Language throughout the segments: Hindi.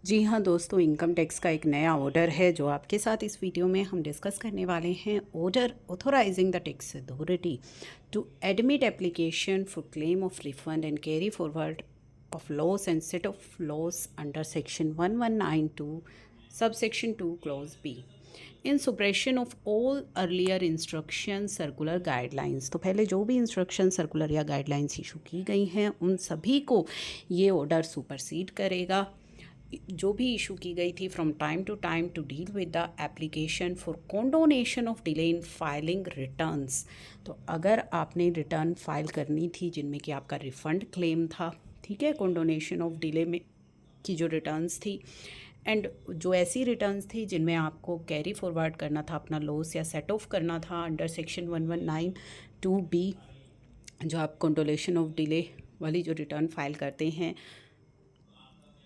जी हाँ दोस्तों, इनकम टैक्स का एक नया ऑर्डर है जो आपके साथ इस वीडियो में हम डिस्कस करने वाले हैं। Order authorising the tax authority to admit application for claim of refund and carry forward of laws and set of laws under section 1192 subsection 2 clause b in suppression of all earlier instruction circular guidelines। तो पहले जो भी इंस्ट्रक्शन सर्कुलर या गाइडलाइंस इशू की गई हैं उन सभी को ये ऑर्डर सुपरसीड करेगा। जो भी इशू की गई थी from time to time to deal with the application for condonation of delay in filing returns. तो अगर आपने रिटर्न फाइल करनी थी जिनमें कि आपका रिफ़ंड क्लेम था, ठीक है, कॉन्डोनेशन ऑफ डिले में की जो रिटर्न्स थी, एंड जो ऐसी रिटर्न्स थी जिनमें आपको कैरी फॉरवर्ड करना था, अपना लॉस या सेट ऑफ करना था अंडर सेक्शन 1192B, जो आप कॉन्डोनेशन ऑफ डिले वाली जो रिटर्न फाइल करते हैं,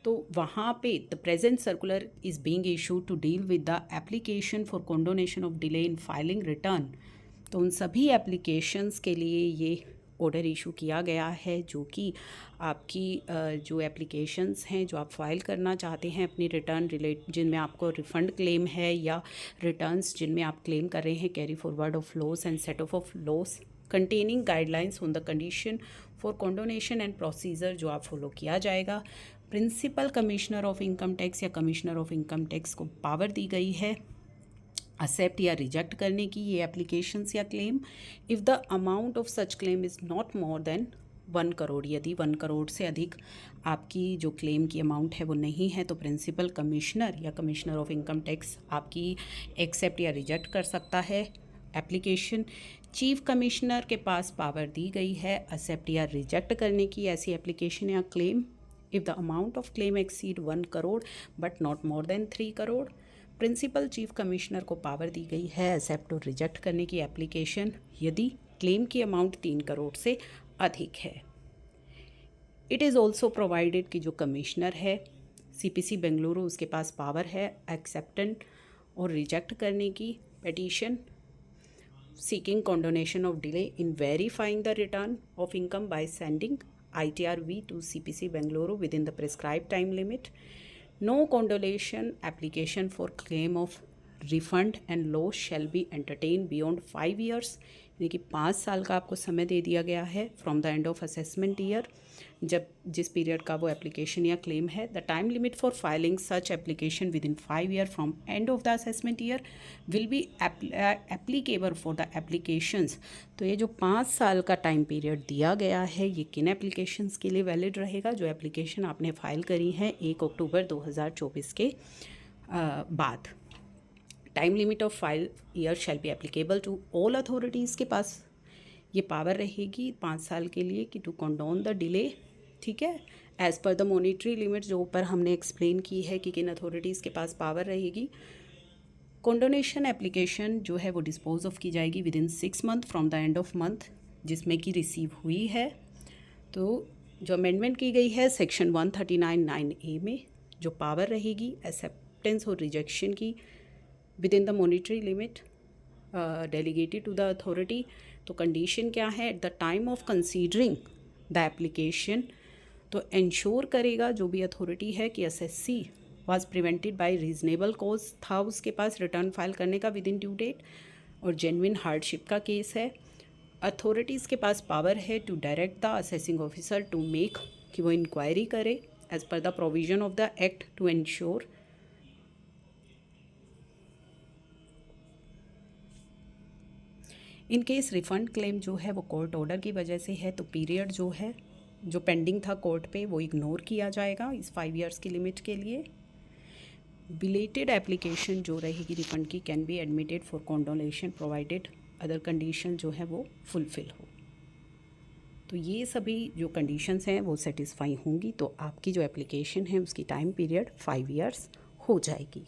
तो वहाँ पे the present circular is being issue to deal with the application for condonation of delay in filing return. तो उन सभी एप्लीकेशंस के लिए ये ऑर्डर इशू किया गया है जो कि आपकी जो एप्लीकेशंस हैं जो आप फाइल करना चाहते हैं अपनी रिटर्न जिनमें आपको रिफ़ंड क्लेम है या रिटर्न्स जिनमें आप क्लेम कर रहे हैं carry forward of loss and set off loss containing guidelines on the condition for condonation and procedure जो आप फॉलो किया जाएगा। Principal commissioner of income tax या कमिश्नर ऑफ इनकम टैक्स को पावर दी गई है एक्सेप्ट या रिजेक्ट करने की ये एप्लीकेशंस या claim if the amount of such claim is not more than 1 crore. यदि 1 करोड़ से अधिक आपकी जो क्लेम की अमाउंट है वो नहीं है तो प्रिंसिपल कमिश्नर या कमिश्नर ऑफ इनकम टैक्स आपकी एक्सेप्ट या रिजेक्ट कर सकता है एप्लीकेशन। चीफ कमिश्नर के पास पावर दी गई है एक्सेप्ट या रिजेक्ट करने की ऐसी एप्लीकेशन या claim if the amount of claim exceed 1 crore but not more than 3 crore. Principal chief commissioner को पावर दी गई है एक्सेप्ट और रिजेक्ट करने की एप्लीकेशन यदि क्लेम की अमाउंट 3 करोड़ से अधिक है। इट इज़ ऑल्सो प्रोवाइडेड कि जो कमिश्नर है सीपीसी बेंगलुरु उसके पास पावर है एक्सेप्टेंट और रिजेक्ट करने की petition seeking condonation of delay in verifying the return of income by sending ITRV to CPC Bengaluru within the prescribed time limit. No condonation application for claim of refund and loss shall be entertained beyond 5 years। यानी कि 5 साल का आपको समय दे दिया गया है from the end of assessment year, जब जिस पीरियड का वो एप्लीकेशन या क्लेम है। The time limit for filing such application with in 5 year from end of the assessment year will be applicable for the applications. तो ये जो 5 साल का टाइम पीरियड दिया गया है ये किन एप्लीकेशंस के लिए वैलिड रहेगा? जो एप्लीकेशन आपने फाइल करी है 1 अक्टूबर 2024 के बाद। Time limit of 5 year shall be applicable to all authorities के पास ये पावर रहेगी 5 साल के लिए कि टू कंडोन द डिले, ठीक है, as per the monetary limit जो ऊपर हमने एक्सप्लेन की है कि किन अथॉरिटीज़ के पास पावर रहेगी। कंडोनेशन एप्लीकेशन जो है वो डिस्पोज ऑफ की जाएगी with in 6 month from the end of month जिसमें कि रिसीव हुई है। तो जो अमेंडमेंट की गई है सेक्शन 139(9)(a) में जो पावर रहेगी एक्सेप्टेंस और रिजेक्शन की within the monetary limit delegated to the authority. तो कंडीशन क्या है? At the time of considering the application तो इंश्योर करेगा जो भी अथॉरिटी है कि SSC was prevented by reasonable cause था उसके पास रिटर्न फाइल करने का विद इन ड्यू डेट और जेन्युइन हार्डशिप का केस है। अथॉरिटीज़ के पास पावर है to direct the assessing officer to make कि वो इंक्वायरी करे as per the provision of the act to ensure in case refund claim जो है वो कोर्ट ऑर्डर की वजह से है तो पीरियड जो है जो पेंडिंग था कोर्ट पे वो इग्नोर किया जाएगा इस 5 ईयर्स की लिमिट के लिए। बिलेटेड एप्लीकेशन जो रहेगी रिफ़ंड की can be admitted for condonation provided other condition जो है वो फुलफ़िल हो। तो ये सभी जो कंडीशंस हैं वो सेटिस्फाई होंगी तो आपकी जो एप्लीकेशन है उसकी टाइम पीरियड 5 ईयर्स हो जाएगी।